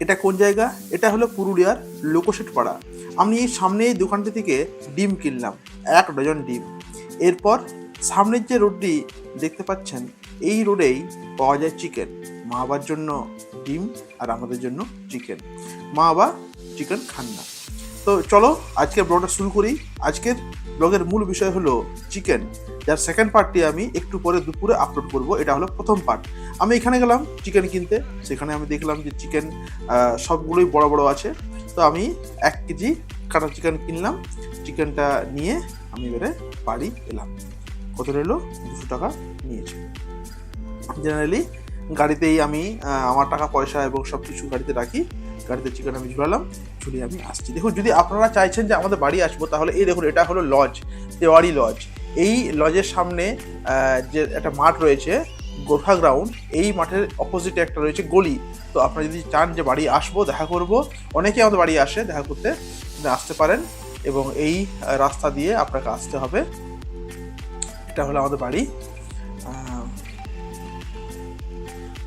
এটা কোন জায়গা? এটা হলো পুরুলিয়ার লোকোশেট পাড়া। আমি এই সামনে এই দোকানটি থেকে ডিম কিনলাম, 1 ডজন ডিম। এরপর সামনের যে রোডটি দেখতে পাচ্ছেন, এই রোডেই পাওয়া যায় চিকেন। মা বাবার জন্য ডিম আর আমাদের জন্য চিকেন। মা বাবা চিকেন খান না। তো চলো আজকের ব্লগটা শুরু করি। আজকের ব্লগের মূল বিষয় হলো চিকেন, যার সেকেন্ড পার্টটি আমি একটু পরে দুপুরে আপলোড করব। এটা হলো প্রথম পার্ট। আমি এখানে গেলাম চিকেন কিনতে, সেখানে আমি দেখলাম যে চিকেন সবগুলোই বড় বড় আছে। তো আমি 1 কেজি কাটা চিকেন কিনলাম। চিকেনটা নিয়ে আমি এবারে বাড়ি এলাম। কত রইলো? 200 টাকা নিয়েছে। জেনারেলি গাড়িতেই আমি আমার টাকা পয়সা এবং সব কিছু গাড়িতে রাখি। গাড়িতে চিকেন আমি ঝুলালাম, ঝুলিয়ে আমি আসছি। দেখুন, যদি আপনারা চাইছেন যে আমাদের বাড়ি আসবো, তাহলে এই দেখুন, এটা হলো লজ, তেওয়ারি লজ। এই লজের সামনে যে একটা মাঠ রয়েছে, গোর্খা গ্রাউন্ড, এই মাঠের অপোজিটে একটা রয়েছে গলি। তো আপনারা যদি চান যে বাড়ি আসবো, দেখা করব, অনেকেই আমাদের বাড়ি আসে দেখা করতে, আসতে পারেন। এবং এই রাস্তা দিয়ে আপনাকে আসতে হবে। এটা হলো আমাদের বাড়ি।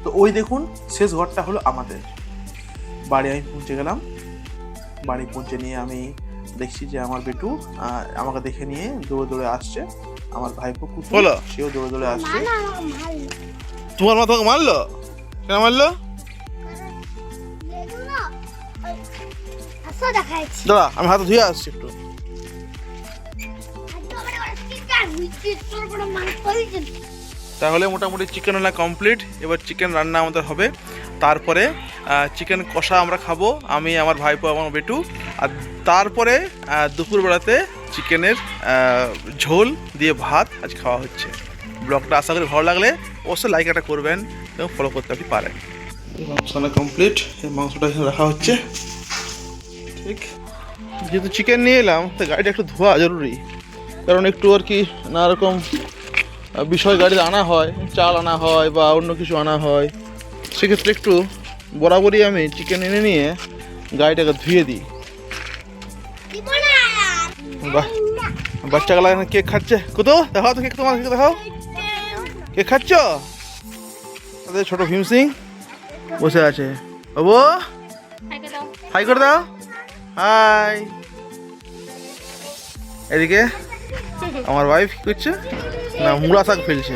তো ওই দেখুন, শেষ ঘরটা হলো আমাদের বাড়ি। আমি পৌঁছে গেলাম। বাড়ি পৌঁছে নিয়ে আমি দেখছি যে আমার বেটু আমাকে দেখে নিয়ে দৌড়ে দৌড়ে আসছে। আমার ভাইপো কুতু, সেও দৌড়ে দৌড়ে আসছে। তোমার মা তোমাকে মারলো? কেন মারলো? দাদা আমি হাতে ধুয়ে আসছি একটু। তাহলে মোটামুটি চিকেন রান্না কমপ্লিট। এবার চিকেন রান্না আমাদের হবে। তারপরে চিকেন কষা আমরা খাবো, আমি, আমার ভাইপো, আমার বেটু। আর তারপরে দুপুরবেলাতে চিকেনের ঝোল দিয়ে ভাত আজ খাওয়া হচ্ছে। ব্লগটা আশা করি ভালো লাগলে অবশ্যই লাইক একটা করবেন এবং ফলো করতে আপনি পারেন। মাংস কমপ্লিট, এই মাংসটা এখানে রাখা হচ্ছে। ঠিক, যেহেতু চিকেন নিয়ে এলাম, তো গাড়িটা একটু ধোয়া জরুরি। কারণ একটু আর কি নানা রকম বিষয় গাড়িতে আনা হয়, চাল আনা হয় বা অন্য কিছু আনা হয়, সেক্ষেত্রে একটু বরাবরই আমি চিকেন এনে নিয়ে গাড়িটাকে ধুয়ে দিই। বাচ্চাগুলো এখানে কেক খাচ্ছে। কোথাও দেখাও তো কেক, তোমার কেক দেখাও। কেক খাচ্ছ? তাদের ছোট ভীম সিং বসে আছে। বাবু হাই করে দাও। হাই। এদিকে আমার ওয়াইফ কি করছে না, মুড়া শাক ফেলছে।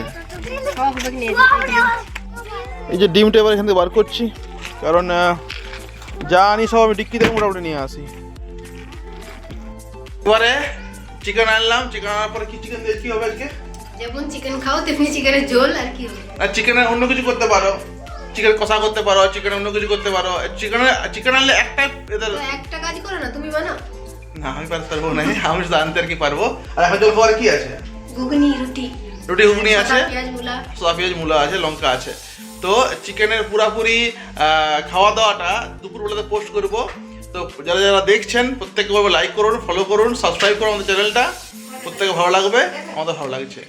এই যে ডিমটা এবার এখান থেকে বার করছি, কারণ যা আনি সব আমি ডিক্কি থেকে মোটামুটি নিয়ে আসি। এবারে চিকেন আনলাম। চিকেন আনার পরে কি চিকেন দিয়ে কি হবে আজকে? যেমন চিকেন খাও তেমনি চিকেনের ঝোল আর কি হবে। আর চিকেনের অন্য কিছু করতে পারো, চিকেন কষা করতে পারো, চিকেন অন্য কিছু করতে পারো। চিকেন আনলে একটা এদের একটা কাজ করো না, তুমি বানাও। না আমি পারবো না, আমি শুধু আনতে আর কি পারবো। আর এখন জল খাওয়ার কি আছে? ঘুগনি, রুটি, ঘুগনি আছে, পেঁয়াজ মূলা, সোয়া পেঁয়াজ মূলা আছে, লঙ্কা আছে। তো চিকেনের পুরাপুরি খাওয়া দাওয়াটা দুপুরবেলাতে পোস্ট করবো। তো যারা যারা দেখছেন প্রত্যেকে লাইক করুন, ফলো করুন, সাবস্ক্রাইব করুন আমাদের চ্যানেলটা। প্রত্যেকে ভালো লাগবে, আমাদের ভালো লাগছে।